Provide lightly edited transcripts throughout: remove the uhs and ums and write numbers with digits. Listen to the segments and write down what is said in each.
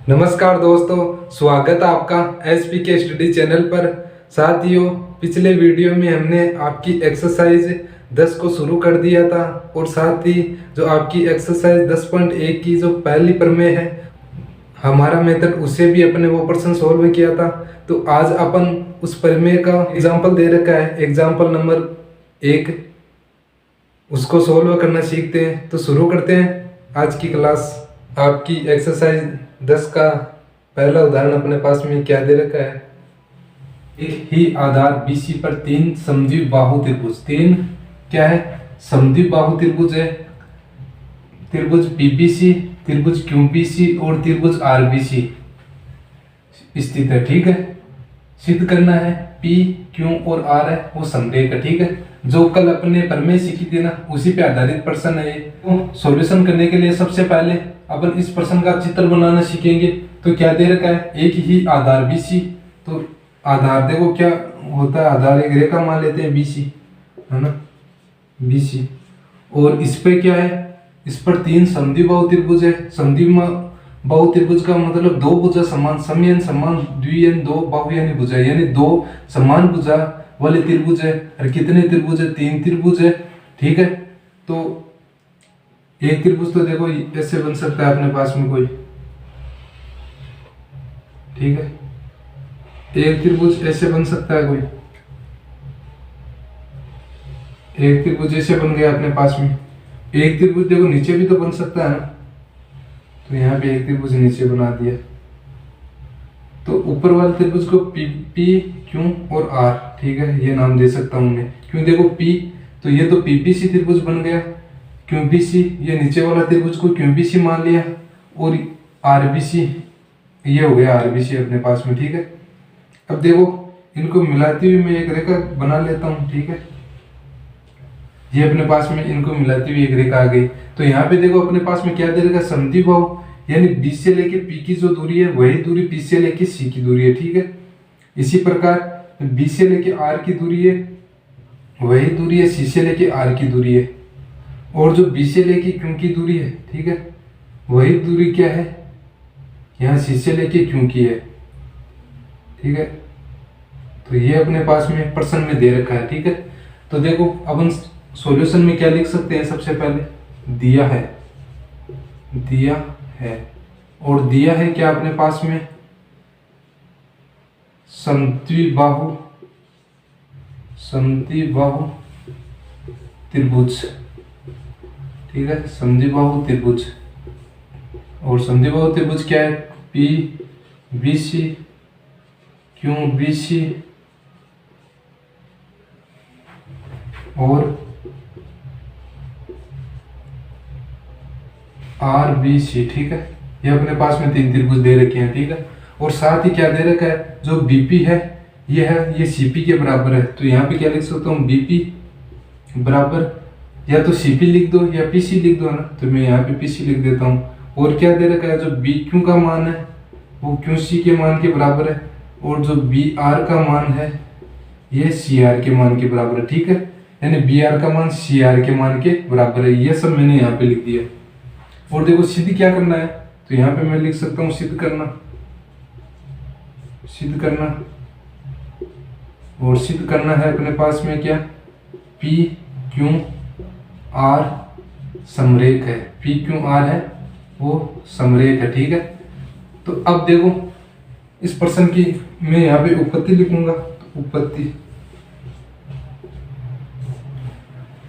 नमस्कार दोस्तों, स्वागत है आपका एसपी के स्टडी चैनल पर। साथियों, पिछले वीडियो में हमने आपकी एक्सरसाइज 10 को शुरू कर दिया था और साथ ही जो आपकी एक्सरसाइज 10.1 की जो पहली प्रमेय है हमारा मेथड, उसे भी अपने वो प्रश्न सॉल्व किया था। तो आज अपन उस प्रमेय का एग्जाम्पल दे रखा है, एग्जाम्पल नंबर 1, उसको सॉल्व करना सीखते हैं। तो शुरू करते हैं आज की क्लास। आपकी एक्सरसाइज 10 का पहला उदाहरण अपने पास में क्या दे रखा है। एक ही आधार BC पर 3 समद्विबाहु त्रिभुज, 3 क्या है, समद्विबाहु त्रिभुज है। त्रिभुज PBC, त्रिभुज QPC और त्रिभुज RBC स्थित है। ठीक है, सिद्ध करना है P, Q और R है वो समरेख है। ठीक है, जो कल अपने प्रमेय सीखी थी ना, उसी पे आधारित प्रश्न है ये। तो सॉल्यूशन करने के लिए सबसे पहले अपन इस प्रश्न का चित्र बनाना सीखेंगे। तो क्या दे रखा है, एक ही आधार BC। तो आधार देखो क्या होता है, आधार एक रेखा मान लेते हैं BC, है ना, BC। और इस पे क्या है, इस पर 3 समद्विबाहु त्रिभुज है। समद्विबाहु त्रिभुज का मतलब दो भुजा समान, समयन समान, द्वियन दो बाहुयानी भुजा, यानी दो समान भुजा वाले त्रिभुज है। और कितने त्रिभुज है, 3 त्रिभुज है। ठीक है, तो एक त्रिभुज तो देखो ऐसे बन सकता है अपने पास में कोई, ठीक है, एक त्रिभुज ऐसे बन सकता है कोई, एक त्रिभुज ऐसे बन गया अपने पास में। एक त्रिभुज देखो नीचे भी तो बन सकता है ना, तो यहाँ पे एक त्रिभुज नीचे बना दिया। तो ऊपर वाले त्रिभुज को P, Q और R, ठीक है, ये नाम दे सकता हूँ मैं। क्यों, देखो P, तो ये तो PPC त्रिभुज बन गया। QPC, ये नीचे वाला त्रिभुज को QPC मान लिया। और RBC, ये हो गया RBC अपने पास में। ठीक है, अब देखो इनको मिलाती हुई मैं एक रेखा बना लेता हूँ। ठीक है, ये अपने पास में इनको मिलाती हुई एक रेखा आ गई। तो यहाँ पे देखो अपने पास में क्या दे रखा, समद्विबाहु, यानी B से लेके P की जो दूरी है वही दूरी P से लेके C की दूरी है। ठीक है, इसी प्रकार B से लेके R की दूरी है वही दूरी है C से लेके R की दूरी है। और जो B से लेके Q की दूरी है, ठीक है, वही दूरी क्या है, यहाँ C से लेके Q की है। ठीक है, तो ये अपने पास में प्रश्न में दे रखा है। ठीक है, तो देखो अपन सॉल्यूशन में क्या लिख सकते हैं, सबसे पहले दिया है और दिया है क्या अपने पास में, समद्विबाहु त्रिभुज। ठीक है, समद्विबाहु त्रिभुज। और समद्विबाहु त्रिभुज क्या है, PBC, QBC और RBC। ठीक है, ये अपने पास में 3 त्रिभुज दे रखे हैं। ठीक है, और साथ ही क्या दे रखा है, जो BP है ये CP के बराबर है। तो यहाँ पे क्या लिख सकता हूँ, BP बराबर, या तो CP लिख दो या PC लिख दो ना, तो मैं यहाँ पे PC लिख देता हूँ। और क्या दे रखा है, जो BQ का मान है वो QC के मान के बराबर है। और जो BR का मान है ये CR के मान के बराबर है। ठीक है, यानी BR का मान CR के मान के बराबर है। ये सब मैंने यहाँ पे लिख दिया। और देखो सिद्ध क्या करना है, तो यहाँ पे मैं लिख सकता हूँ सिद्ध करना। और सिद्ध करना है अपने पास में क्या, P, Q, R समरेख है। P, Q, R है वो समरेख है। ठीक है, तो अब देखो इस प्रश्न की मैं यहाँ पे उत्पत्ति लिखूंगा। तो उत्पत्ति,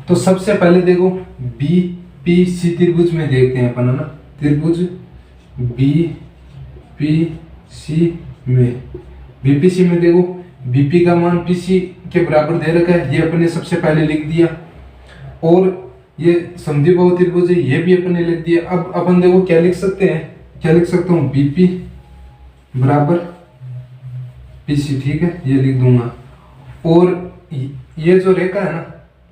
तो सबसे पहले देखो BPC त्रिभुज में देखते हैं अपन, है ना, त्रिभुज BPC में, BPC में देखो BP का मान PC के बराबर दे रखा है, ये अपने सबसे पहले लिख दिया। और ये समद्विबाहु त्रिभुज है, ये भी अपने लिख दिया। अब अपन देखो क्या लिख सकते हैं, क्या लिख सकता हूँ, BP बराबर PC। ठीक है, ये लिख दूंगा। और ये जो रेखा है ना,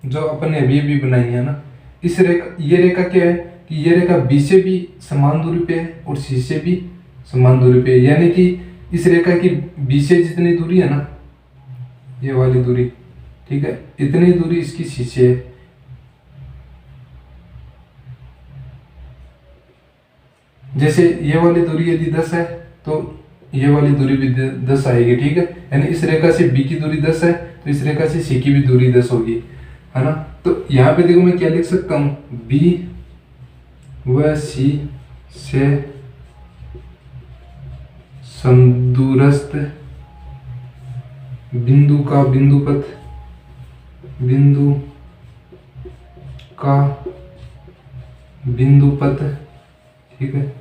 जो अपन ने अभी बनाई है ना, इस रेखा, ये रेखा क्या है कि ये रेखा B से भी समान दूरी पे है और C से भी समान दूरी पे है। यानी कि इस रेखा की B से जितनी दूरी है ना, ये वाली दूरी, ठीक है, इतनी दूरी इसकी C से है। जैसे ये वाली दूरी यदि 10 है तो ये वाली दूरी भी 10 आएगी, ठीक है। यानी इस रेखा से बी की दूरी 10 है तो इस रेखा से सी की भी दूरी 10 होगी, है ना। तो यहाँ पे देखो मैं क्या लिख सकता हूँ, बी व सी से समदूरस्थ बिंदु का बिंदुपथ, ठीक है।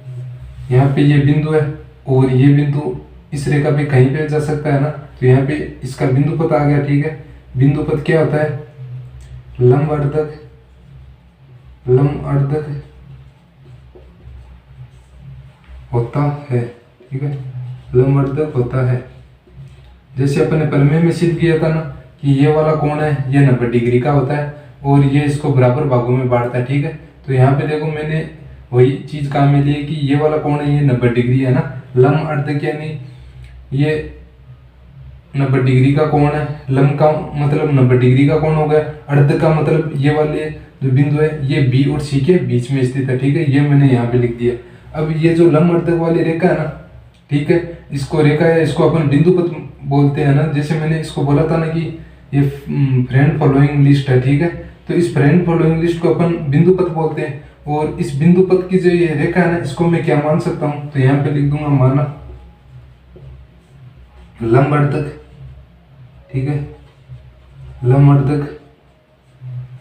यहाँ पे ये बिंदु है और ये बिंदु इस रेखा पे कहीं पे जा सकता है ना, तो यहाँ पे इसका बिंदुपथ आ गया, ठीक है। बिंदुपथ क्या होता है, लंब अर्धक होता है, ठीक है, लंब अर्धक होता है। जैसे अपन ने प्रमेय में सिद्ध किया था ना कि ये वाला कोण है ये 90 डिग्री का होता है और ये इसको बराबर भागों में बांटता है, ठीक है। तो यहाँ पे देखो मैंने वही चीज काम में ली है कि ये वाला कोण है ये 90 डिग्री है ना, लंब अर्धक यानी ये 90 डिग्री का कोण है, लंब का मतलब 90 डिग्री का कोण हो गया, अर्ध का मतलब ये वाले जो बिंदु है ये बी और सी के बीच में स्थित है, ठीक है। ये मैंने यहाँ पे लिख दिया। अब ये जो लंब अर्धक वाली रेखा है ना, ठीक है, इसको रेखा है, इसको अपन बिंदुपथ बोलते हैं ना। जैसे मैंने इसको बोला था ना कि ये फ्रेंड फॉलोइंग लिस्ट है, ठीक है। तो इस फ्रेंड फॉलोइंग लिस्ट को अपन बिंदुपथ बोलते हैं और इस बिंदुपथ की जो ये रेखा है ना इसको मैं क्या मान सकता हूँ, तो यहाँ पे लिख दूंगा माना लंब अर्धक, ठीक है, लंब अर्धक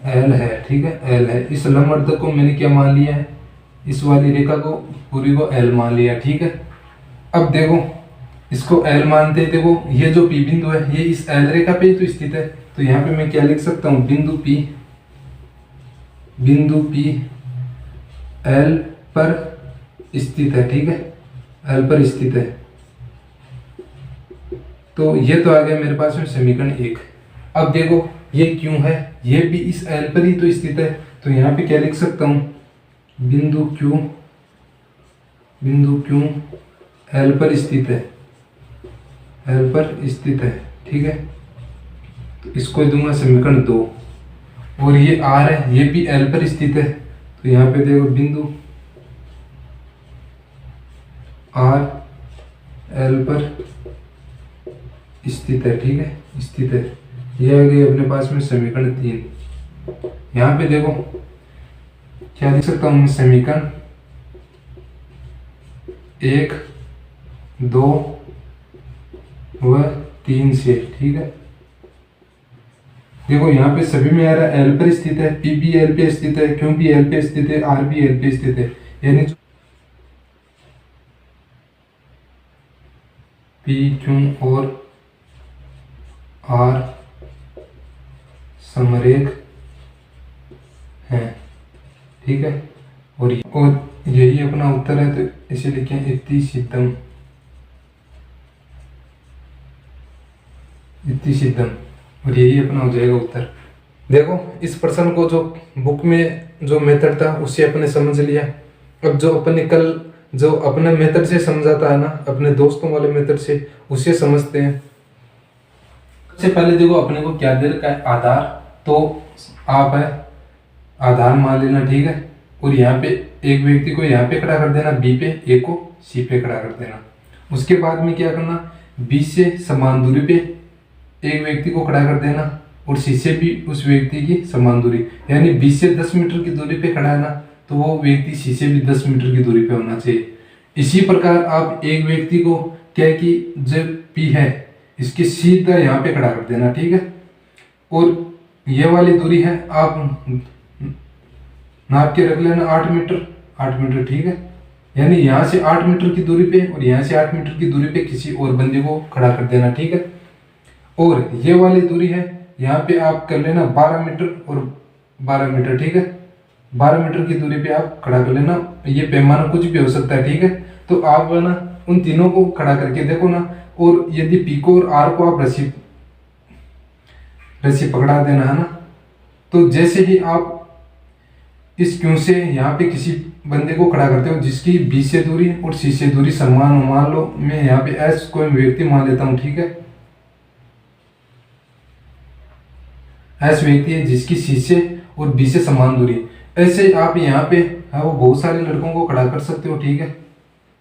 एल है, ठीक है, एल है। इस लंब अर्धक को मैंने क्या मान लिया है, इस वाली रेखा को पूरी को एल मान लिया, ठीक है। अब देखो इसको एल मानते हैं, देखो ये जो पी बिंदु है ये इस एल रेखा पे तो स्थित है, तो यहाँ पे मैं क्या लिख सकता हूँ, बिंदु पी एल पर स्थित है, ठीक है, एल पर स्थित है। तो ये तो आ गया मेरे पास में समीकरण 1। अब देखो ये क्यों है, ये भी इस एल पर ही तो स्थित है, तो यहाँ पे क्या लिख सकता हूँ, बिंदु क्यू एल पर स्थित है, एल पर स्थित है, ठीक है। तो इसको दूंगा समीकरण 2। और ये आर है ये भी एल पर स्थित है, तो यहाँ पे देखो बिंदु आर एल पर स्थित है, ठीक है, स्थित है। ये आ गई अपने पास में समीकरण 3। यहाँ पे देखो क्या लिख सकता हूँ, समीकरण 1, 2 व 3 से, ठीक है। देखो यहाँ पे सभी में आ रहा है एल पर स्थित है, पी भी एल पे स्थित है, क्यू भी एल पे स्थित है, आर भी एल पे स्थित है, यानी पी क्यू और आर समरेख हैं, ठीक है। और यही अपना उत्तर है, तो इसे लिखें इति सिद्धम, और यही अपना हो जाएगा उत्तर। देखो इस प्रश्न को जो बुक में जो मेथड था उससे अपने समझ लिया। अब जो अपने कल जो अपने मेथड से समझाता है ना, अपने दोस्तों वाले मेथड से, उससे समझते हैं। सबसे पहले देखो अपने को क्या दे रखा है, आधार, तो आप है आधार मान लेना, ठीक है। और यहाँ पे एक व्यक्ति को यहाँ पे खड़ा कर देना बी पे, एक को सी पे खड़ा कर देना। उसके बाद में क्या करना, बी से समान दूरी पे एक व्यक्ति को खड़ा कर देना और सी से भी उस व्यक्ति की समान दूरी, यानी बी से 10 मीटर की दूरी पे खड़ा है ना, तो वो व्यक्ति सी से भी 10 मीटर की दूरी पे होना चाहिए। इसी प्रकार आप एक व्यक्ति को क्या कि जो पी है इसके सीधा यहाँ पे खड़ा कर देना, ठीक है। और ये वाली दूरी है आप नाप के रख लेना 8 मीटर, ठीक है। यानी यहाँ से 8 मीटर की दूरी पे और यहाँ से 8 मीटर की दूरी पे किसी और बंदे को खड़ा कर देना, ठीक है। और ये वाली दूरी है यहाँ पे आप कर लेना 12 मीटर और 12 मीटर, ठीक है। 12 मीटर की दूरी पे आप खड़ा कर लेना, ये पैमाना कुछ भी हो सकता है, ठीक है। तो आप ना उन तीनों को खड़ा करके देखो ना, और यदि पी को और आर को आप रस्सी पकड़ा देना है ना, तो जैसे ही आप इस क्यू से यहाँ पे किसी बंदे को खड़ा करते हो जिसकी बी से दूरी और सी से दूरी समान, मान लो मैं यहाँ पे एस कोई व्यक्ति मान लेता हूँ, ठीक है। एस व्यक्ति है जिसकी सी से और बी से समान दूरी, ऐसे आप यहाँ पे वो बहुत सारे लड़कों को खड़ा कर सकते हो, ठीक है।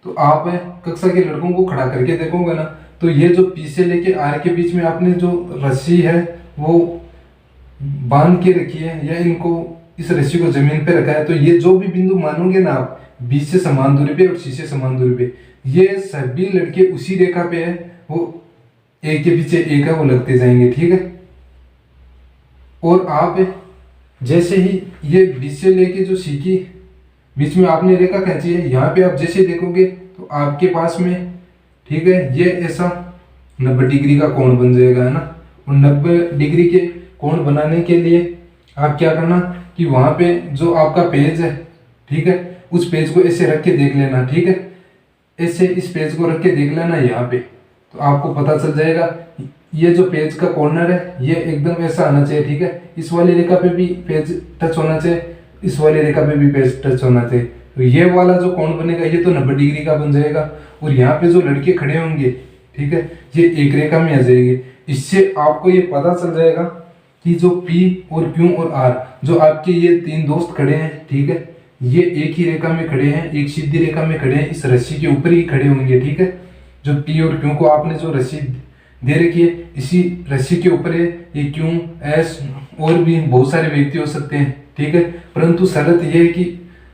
तो आप कक्षा के लड़कों को खड़ा करके देखोगे ना, तो ये जो पी से लेके आर के बीच में आपने जो रस्सी है वो बांध के रखी है, या इनको इस रस्सी को जमीन पे रखा है, तो ये जो भी बिंदु मानोगे ना आप, बी से समान दूरी पे और सी से समान दूरी पे, ये सभी लड़के उसी रेखा पे है, वो एक के पीछे एक है, वो लगते जाएंगे। ठीक है। और आप जैसे ही ये बी से लेके जो सी की बीच में आपने रेखा खींची है, यहाँ पे आप जैसे देखोगे तो आपके पास में, ठीक है, ये ऐसा 90 डिग्री का कोण बन जाएगा, है ना। और 90 डिग्री के कोण बनाने के लिए आप क्या करना कि वहाँ पे जो आपका पेज है, ठीक है, उस पेज को ऐसे रख के देख लेना। ठीक है, ऐसे इस पेज को रख के देख लेना यहाँ पे, तो आपको पता चल जाएगा ये जो पेज का कॉर्नर है ये एकदम ऐसा आना चाहिए। ठीक है, इस वाली रेखा पे भी पेज टच होना चाहिए, इस वाली रेखा पे भी पेज टच होना चाहिए। तो ये वाला जो कोण बनेगा ये तो 90 डिग्री का बन जाएगा। और यहाँ पे जो लड़के खड़े होंगे, ठीक है, ये एक रेखा में आ जाएंगे। इससे आपको ये पता चल जाएगा कि जो P और Q और R जो आपके ये तीन दोस्त खड़े हैं, ठीक है, ये एक ही रेखा में खड़े हैं, एक सीधी रेखा में खड़े हैं, इस रस्सी के ऊपर ही खड़े होंगे। ठीक है, जो P और Q को आपने जो रस्सी दे रखी है, इसी रस्सी के ऊपर है ये Q, S और भी बहुत सारे व्यक्ति हो सकते हैं। ठीक है, परंतु शर्त यह है कि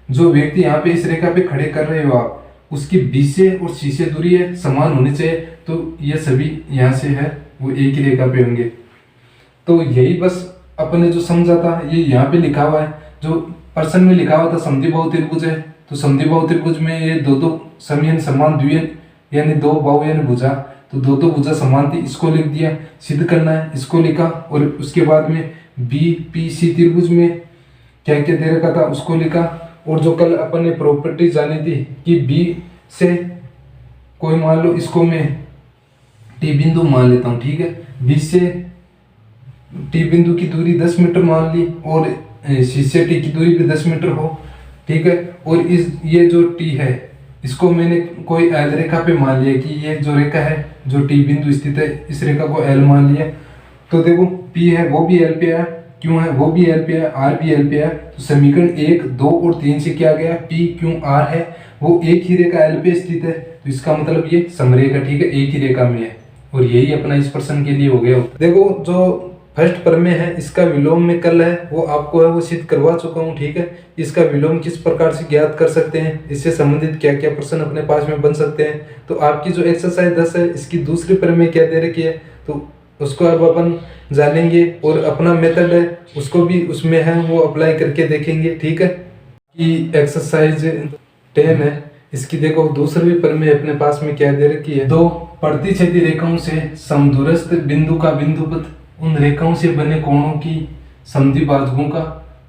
जो व्यक्ति यहाँ पे इस रेखा पे खड़े कर रहे हो आप, उसकी B से और C से दूरी है समान होनी चाहिए, तो ये सभी यहाँ से है वो एक ही रेखा पे होंगे। तो यही बस अपने जो समझा था ये यहाँ पे लिखा हुआ है। जो प्रश्न में लिखा हुआ था समद्विबाहु त्रिभुज है, तो समद्विबाहु त्रिभुज में ये दो समयन समान द्वियन यानी दो बाहु यानी भुजा, तो दो भुजा समान थी, इसको लिख दिया। सिद्ध करना है, इसको लिखा। और उसके बाद में BPC त्रिभुज में क्या क्या दे रखा था उसको लिखा। और जो कल अपन ने प्रॉपर्टी जानी थी कि B से कोई मान लो इसको मैं T बिंदु मान लेता हूँ। ठीक है, B से T बिंदु की दूरी 10 मीटर मान ली और C से T की दूरी भी 10 मीटर हो। ठीक है, और इस ये जो T है इसको मैंने कोई L रेखा पे मान लिया कि ये जो रेखा है जो T बिंदु स्थित है इस रेखा को L मान लिया। तो देखो P है वो भी L पे है, Q है वो भी L पे है, R भी L पे है। तो समीकरण 1, 2 और 3 से क्या गया, P Q R है वो एक ही रेखा L पे स्थित है, तो इसका मतलब ये समरेखा, ठीक है, एक ही रेखा में है। और यही अपना इस प्रश्न के लिए हो गया। देखो जो फर्स्ट प्रमेय है इसका विलोम में कल है वो आपको है वो सिद्ध करवा चुका हूँ। ठीक है, इसका विलोम किस प्रकार से ज्ञात कर सकते हैं, इससे संबंधित क्या क्या प्रश्न अपने पास में बन सकते हैं। तो आपकी जो एक्सरसाइज 10 है इसकी दूसरी प्रमेय क्या दे रखी है तो उसको अब अपन जानेंगे। और अपना मेथड है उसको भी उसमें है वो अप्लाई करके देखेंगे। ठीक है, कि एक्सरसाइज 10 है इसकी देखो दूसरी प्रमेय अपने पास में क्या दे रखी है। दो प्रतिच्छेदी रेखाओं से समदूरस्थ बिंदु का बिंदुपथ उन रेखाओं से बने कोणों की समद्विभाजकों का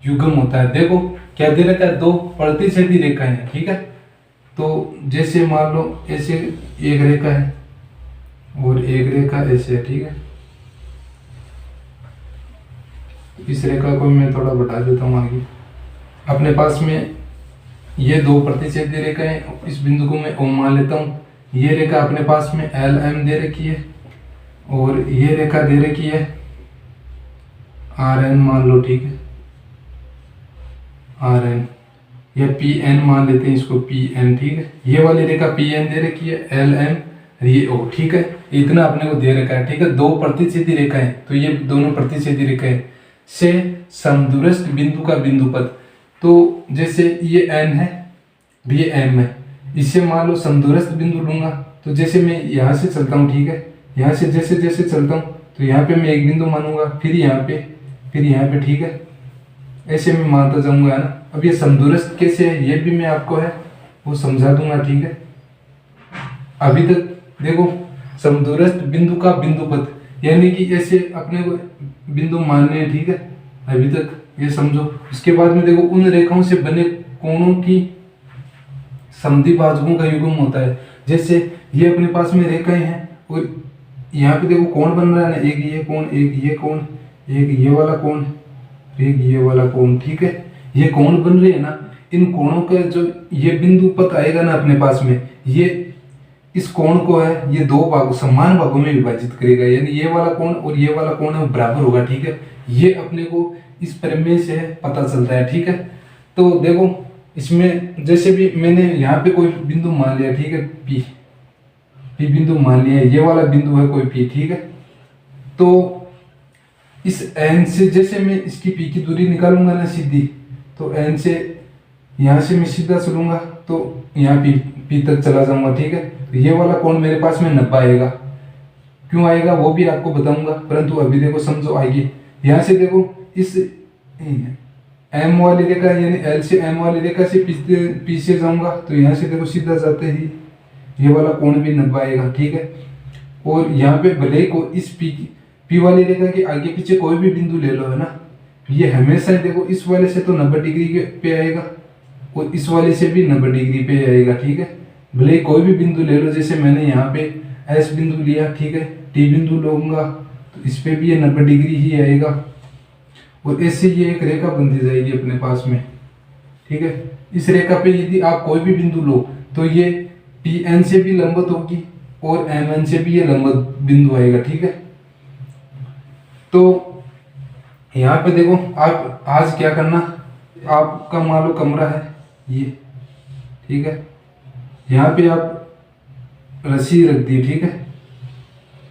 युग्म होता है। देखो क्या दे रखा है, दो प्रतिच्छेदी रेखाएं हैं। ठीक है, तो जैसे मान लो ऐसे एक रेखा है और एक रेखा ऐसे है। ठीक है, इस रेखा को मैं थोड़ा बढ़ा देता हूँ आगे। अपने पास में ये दो प्रतिच्छेदी रेखाएं, इस बिंदु को मैं O मान लेता हूँ। ये रेखा अपने पास में LM दे रखी है और ये रेखा दे रखी है RN मान लो। ठीक है, RN या PN मान लेते हैं इसको PN। ठीक है, ये वाली रेखा PN दे रखी है, LM ये O। ठीक है, इतना अपने को दे रखा है। ठीक है, दो प्रतिच्छेदी रेखाएं, तो ये दोनों प्रतिच्छेदी रेखाएं से समदूरस्थ बिंदु का बिंदुपथ, तो जैसे ये N है ये M है, इससे मान लो समदूरस्थ बिंदु लूंगा। तो जैसे मैं यहाँ से चलता हूँ, ठीक है, यहाँ से जैसे जैसे चलता हूँ तो यहाँ पे मैं एक बिंदु मानूंगा, फिर यहाँ पे, फिर यहाँ पे। ठीक है, ऐसे मैं मानता जाऊंगा, है ना। अब ये समदूरस्थ कैसे है ये भी मैं आपको है वो समझा दूंगा। ठीक है, अभी तक देखो समदूरस्थ बिंदु का बिंदुपथ यानी कि ऐसे अपने को बिंदु मानने हैं। ठीक है, अभी तक ये समझो। उसके बाद में देखो उन रेखाओं से बने कोणों की समद्विभाजकों का युग्म होता है। जैसे ये अपने पास में रेखाएं हैं और यहाँ पे देखो कोण बन रहा है ना, एक ये कोण, एक ये कोण, एक ये वाला कोण, एक ये वाला कोण। ठीक है, ये कोण बन रहे हैं ना, इन कोणों का जो ये बिंदुपथ आएगा ना अपने पास में, ये इस कोण को है ये दो भागों समान भागों में विभाजित करेगा, यानी ये वाला कोण और ये वाला कोण है बराबर होगा। ठीक है, ये अपने को इस प्रमेय से पता चलता है। ठीक है, तो देखो इसमें जैसे भी मैंने यहाँ पे कोई बिंदु मान लिया, ठीक है, पी पी बिंदु मान लिया, ये वाला बिंदु है कोई पी, ठीक है। तो इस एन से जैसे मैं इसकी पी की दूरी निकालूंगा ना सीधी, तो एन से यहाँ से मैं सीधा चलूंगा तो यहाँ पी तक चला जाऊंगा, ठीक है। तो ये वाला कोण मेरे पास में 90 आएगा। क्यों आएगा वो भी आपको बताऊंगा, परंतु अभी देखो समझो आएगी। यहाँ से देखो इस एम वाली रेखा यानी एल से एम वाली रेखा से पीछे जाऊंगा तो यहाँ से देखो सीधा जाते ही ये वाला कोण भी 90 आएगा, ठीक है। और यहाँ पे भले ही को इस पी वाली रेखा के आगे पीछे कोई भी बिंदु ले लो, है ना, ये हमेशा देखो इस वाले से तो 90 डिग्री पे आएगा और इस वाले से भी 90 डिग्री पे आएगा, ठीक है। भले ही कोई भी बिंदु ले लो, जैसे मैंने यहाँ पे एस बिंदु लिया, ठीक है, टी बिंदु लूंगा तो इस पे भी ये 90 डिग्री ही आएगा और ऐसे ये एक रेखा बनती जाएगी अपने पास में, ठीक है। इस रेखा पे यदि आप कोई भी बिंदु लो तो ये पी एन से भी लंबवत होगी और एम एन से भी ये लंबवत बिंदु आएगा, ठीक है। तो यहाँ पे देखो आप आज क्या करना, आपका मान लो कमरा है ये, ठीक है, यहाँ पे आप रस्सी रख दी, ठीक है,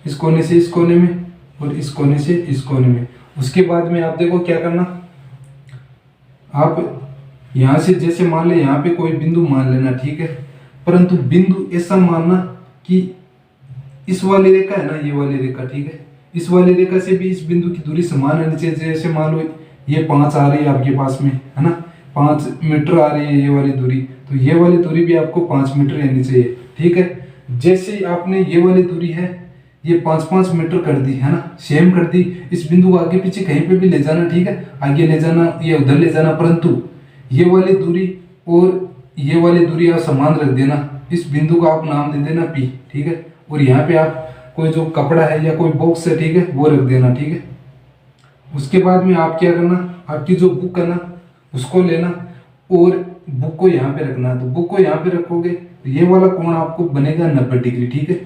इस कोने से इस कोने में और इस कोने से इस कोने में। उसके बाद में आप देखो क्या करना, आप यहाँ से जैसे मान ले यहाँ पे कोई बिंदु मान लेना, ठीक है, परंतु बिंदु ऐसा मानना कि इस वाली रेखा है ना, ये वाली रेखा, ठीक है, इस वाली रेखा से भी इस बिंदु की दूरी समान रहनी चाहिए। जैसे मान लो ये 5 आ रही है आपके पास में, है ना, 5 मीटर आ रही है ये वाली दूरी, तो ये वाली दूरी भी आपको 5 मीटर रहनी चाहिए, ठीक है। जैसे आपने ये वाली दूरी है ये 5-5 मीटर कर दी, है ना, सेम कर दी। इस बिंदु को आगे पीछे कहीं पे भी ले जाना, ठीक है, आगे ले जाना या उधर ले जाना, परंतु ये वाली दूरी और ये वाली दूरी आप समान रख देना। इस बिंदु को आप नाम दे देना पी, ठीक है, और यहाँ पे आप कोई जो कपड़ा है या कोई बॉक्स है, ठीक है, वो रख देना, ठीक है। उसके बाद में आप क्या करना, आपकी जो बुक है ना उसको लेना और बुक को यहाँ पे रखना। तो बुक को यहाँ पे रखोगे तो ये वाला कोण आपको बनेगा 90 डिग्री, ठीक है।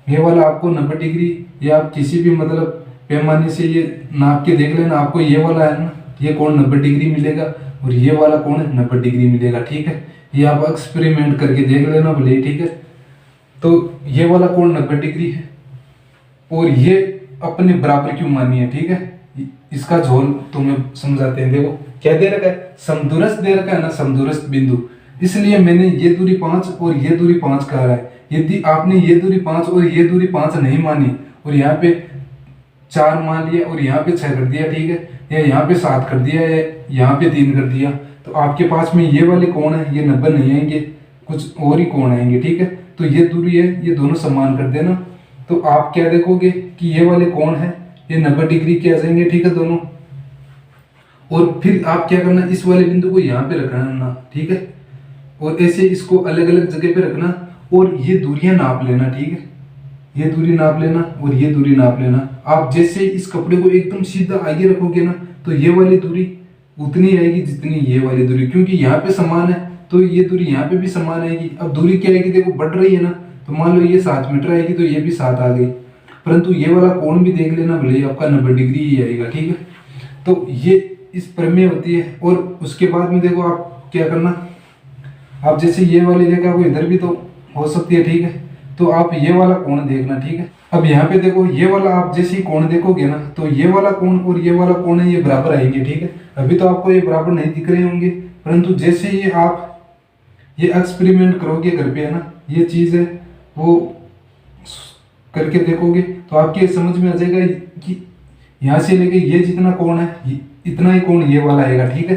ये वाला आपको 90 डिग्री या आप किसी भी मतलब पैमाने से ये नाप के देख लेना, आपको ये वाला है ना ये कोण 90 डिग्री मिलेगा और ये वाला कोण 90 डिग्री मिलेगा, ठीक है। ये आप एक्सपेरिमेंट करके देख लेना भले, ठीक है। तो ये वाला कोण 90 डिग्री है और ये अपने बराबर क्यों मानी है, ठीक है। इसका झोल तुम्हें समझाते हैं। देखो क्या दे रखा है, समदूरस्थ दे रखा है ना, समदूरस्थ बिंदु, इसलिए मैंने ये दूरी 5 और ये दूरी 5 कहा है। यदि आपने ये दूरी 5 और ये दूरी 5 नहीं मानी और यहाँ पे 4 मान लिया और यहाँ पे 6 कर दिया, ठीक है, या यहाँ पे 7 कर दिया या यहाँ पे 3 कर दिया, तो आपके पास में ये वाले कोण है ये 90 नहीं आएंगे, कुछ और ही कोण आएंगे, ठीक है। तो ये दूरी है ये दोनों समान कर देना, तो आप क्या देखोगे कि ये वाले कोण है ये 90 डिग्री के आ जाएंगे, ठीक है, दोनों। और फिर आप क्या करना, इस वाले बिंदु को यहाँ पे रखना, ठीक है, और ऐसे इसको अलग अलग जगह पे रखना और ये दूरियां नाप लेना, ठीक है, ये दूरी नाप लेना और ये दूरी नाप लेना। आप जैसे इस कपड़े को एकदम सीधा आगे रखोगे ना तो ये वाली दूरी उतनी आएगी जितनी ये वाली दूरी, क्योंकि यहाँ पे समान है तो ये दूरी यहाँ पे भी समान आएगी। अब दूरी क्या आएगी, देखो बढ़ रही है ना, तो मान लो ये 7 मीटर आएगी तो ये भी 7 आ गई, परंतु ये वाला कोण भी देख लेना भले आपका 90 डिग्री ही आएगा, ठीक है। तो ये इस प्रमेय होती है। और उसके बाद में देखो आप क्या करना, आप जैसे ये वाली रेखा को इधर भी तो हो सकती है, ठीक है, तो आप ये वाला कोण देखना, ठीक है। अब यहाँ पे देखो ये वाला आप जैसे ही कोण देखोगे ना तो ये वाला कोण और ये वाला कोण है ये बराबर आएंगे, ठीक है। अभी तो आपको ये बराबर नहीं दिख रहे होंगे, परंतु जैसे ही आप ये एक्सपेरिमेंट करोगे घर पे, है ना, ये चीज़ है वो करके देखोगे तो आपके समझ में आ जाएगा कि यहाँ से लेके ये जितना कोण है इतना ही कोण ये वाला आएगा, ठीक है।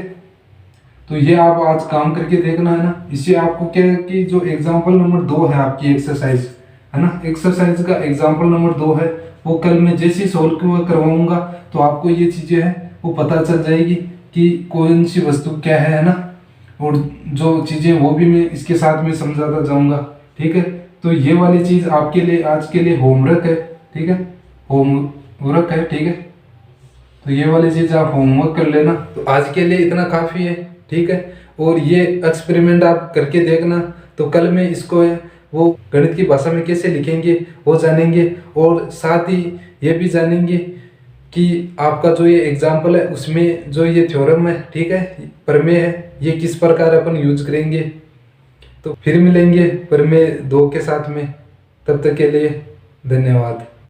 तो ये आप आज काम करके देखना, है ना। इससे आपको क्या है कि जो एग्जाम्पल नंबर 2 है आपकी एक्सरसाइज, है ना, एक्सरसाइज का एग्जाम्पल नंबर 2 है, वो कल मैं जैसे ही सोल्व करवाऊंगा तो आपको ये चीज़ें हैं वो पता चल जाएगी कि कौन सी वस्तु क्या है ना, और जो चीज़ें वो भी मैं इसके साथ में समझाता जाऊंगा, ठीक है। तो ये वाली चीज़ आपके लिए आज के लिए होमवर्क है, ठीक है, होमवर्क है, ठीक है। तो ये वाली चीज़ आप होमवर्क कर लेना। तो आज के लिए इतना काफ़ी है, ठीक है। और ये एक्सपेरिमेंट आप करके देखना, तो कल में इसको है वो गणित की भाषा में कैसे लिखेंगे वो जानेंगे, और साथ ही ये भी जानेंगे कि आपका जो ये एग्जाम्पल है उसमें जो ये थ्योरम है, ठीक है, प्रमेय है, ये किस प्रकार अपन यूज करेंगे। तो फिर मिलेंगे प्रमेय 2 के साथ में, तब तक के लिए धन्यवाद।